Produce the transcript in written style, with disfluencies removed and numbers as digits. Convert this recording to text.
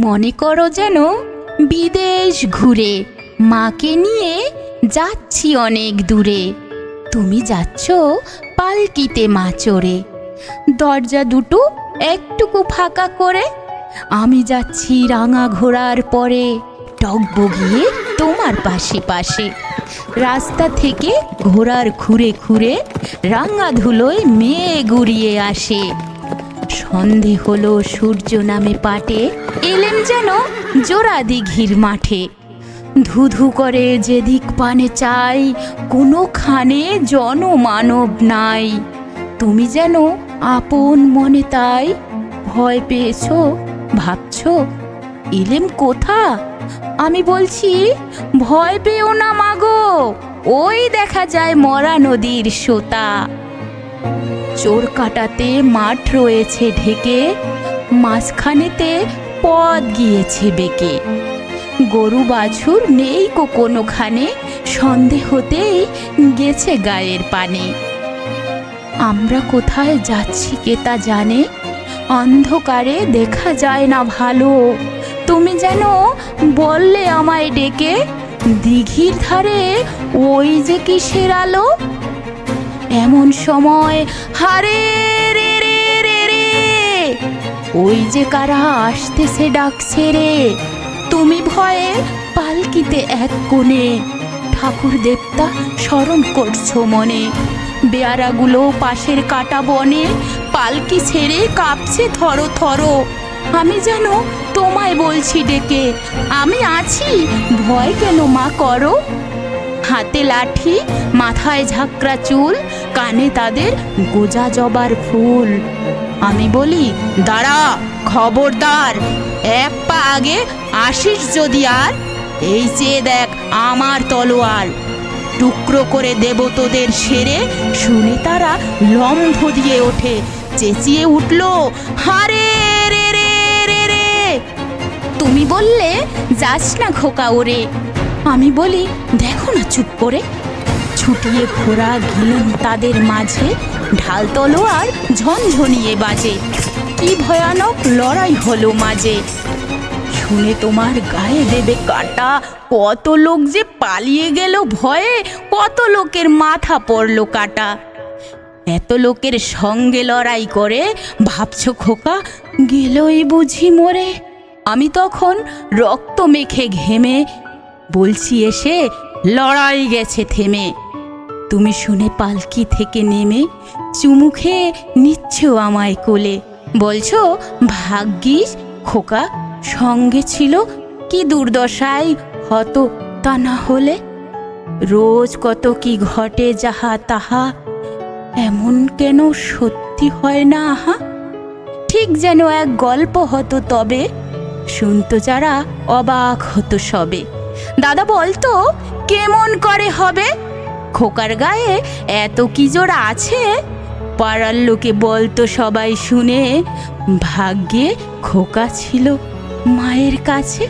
মনে করো যেন বিদেশ ঘুরে মাকে নিয়ে যাচ্ছি অনেক দূরে। তুমি যাচ্ছ পালকিতে মা চড়ে, দরজা দুটো একটুকু ফাঁকা করে। আমি যাচ্ছি রাঙা ঘোড়ার পরে, টগবগিয়ে তোমার পাশে পাশে। রাস্তা থেকে ঘোড়ার খুঁড়ে খুঁড়ে রাঙা ধুলোয় মেয়ে গুড়িয়ে আসে। সন্ধে হলো, সূর্য নামে পাটে, এলেম যেন জোড়া দিঘির মাঠে। ধুধু করে যেদিক পানে চাই, কোনোখানে জনমানব নাই। তুমি যেন আপন মনে তাই ভয় পেয়েছো, ভাবছো এলেম কোথা? আমি বলছি ভয় পেও না মাগো, ওই দেখা যায় মরা নদীর সোতা। চোর কাটাতে মাঠ রয়েছে ঢেকে, মাঝখানেতে পথ গিয়েছে বেঁকে। গরু বাছুর নেই কোনোখানে, সন্ধে হতেই গেছে গায়ের পানে। আমরা কোথায় যাচ্ছি কে তা জানে, অন্ধকারে দেখা যায় না ভালো। তুমি যেন বললে আমায় ডেকে, দিঘির ধারে ওই যে কিসের আলো। এমন সময় হারে রে রে রে রে, ওই যে কারা আসতেছে ডাকছে রে। তুমি ভয়ে পালকিতে এক কোণে, ঠাকুর দেবতা স্মরণ করছো মনে। বেয়ারাগুলো পাশের কাটা বনে, পালকি ছেড়ে কাঁপছে থরো থরো। আমি যেন তোমায় বলছি ডেকে, আমি আছি, ভয় কেন মা করো। হাতে লাঠি, মাথায় ঝাঁকড়া চুল, কানে তাদের গোজা জবার ফুল। আমি বলি দাঁড়া, খবরদার, এক পা আগে আসিস যদি আর, এই চেয়ে দেখ আমার তলোয়ার। টুকরো করে দেব তোদের সেরে। শুনে তারা লম্ফ দিয়ে ওঠে, চেঁচিয়ে উঠল হারে রে রে রে রে। তুমি বললে যাস না খোকা ওরে। আমি বলি দেখো না চুপ করে। ছুটিয়ে ঘোড়া গেলেন তাদের মাঝে, ঢাল তলোয়ার ঝনঝনিয়ে বাজে। কি ভয়ানক লড়াই হলো মাঝে, শুনে তোমার গায়ে দেবে কাটা। কত লোক যে পালিয়ে গেল ভয়ে, কত লোকের মাথা পড়লো কাটা। এত লোকের সঙ্গে লড়াই করে ভাবছো খোকা গেলই বুঝি মরে। আমি তখন রক্ত মেখে ঘেমে বলছি এসে লড়াই গেছে থেমে। তুমি শুনে পালকি থেকে নেমে চুমু খেয়ে নিচ্ছ আমায় কোলে। বলছো ভাগ্যিস খোকা সঙ্গে ছিল, কি দুর্দশায় হতো তা না হলে। রোজ কত কি ঘটে যাহা তাহা, এমন কেন সত্যি হয় না আহা। ঠিক যেন এক গল্প হতো তবে, শুনতো যারা অবাক হতো সবে। দাদা বলতো কেমন করে হবে, খোকার গায়ে এত কি জোর আছে। পাড়ার লোকে বলতো সবাই শুনে, ভাগ্যে খোকা ছিল মায়ের কাছে।